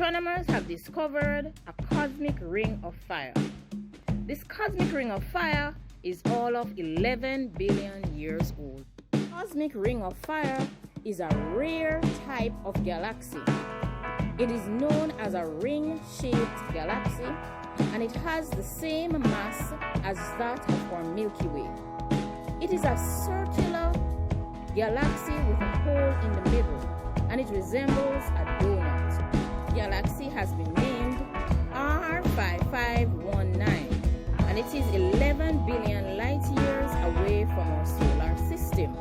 astronomers have discovered a cosmic ring of fire. This cosmic ring of fire is all of 11 billion years old. Cosmic ring of fire is a rare type of galaxy. It is known as a ring-shaped galaxy, and it has the same mass as that of our Milky Way. It is a circular galaxy with a hole in the middle, and it resembles a donut. The galaxy has been named R5519, and it is 11 billion light years away from our solar system.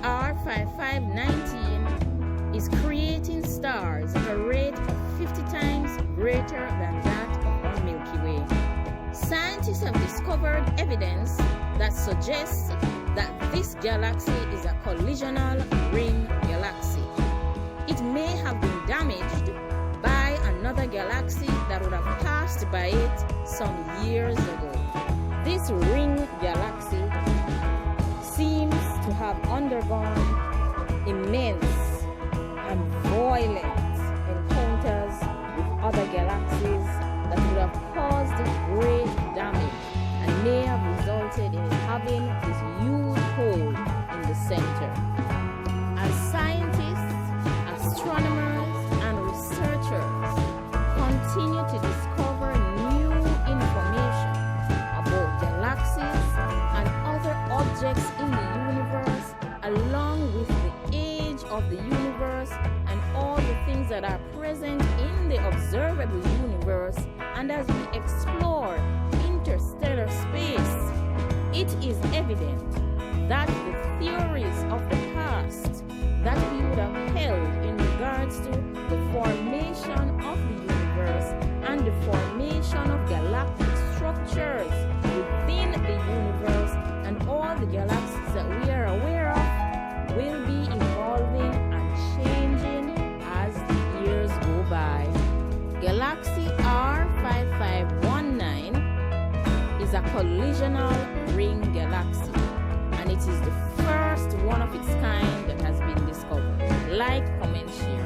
R5519 is creating stars at a rate of 50 times greater than that of our Milky Way. Scientists have discovered evidence that suggests that this galaxy is a collisional ring galaxy. It may have been damaged by another galaxy that would have passed by it some years ago. This ring galaxy seems to have undergone immense and violent encounters with other galaxies that would have caused great damage and may have resulted in it having this huge hole in the center. As scientists, astronomers, and researchers continue to discover new information about galaxies and other objects in the universe, along with the age of the universe and all the things that are present in the observable universe, and as we explore interstellar space, it is evident that the theories of the past that we would have held in regards to the formation of the universe and the formation of galactic structures within the universe and all the galaxies that we are aware of will be evolving and changing as the years go by. Galaxy R5519 is a collisional ring galaxy, and it is the first one of its kind that has been discovered. Like, comment, share.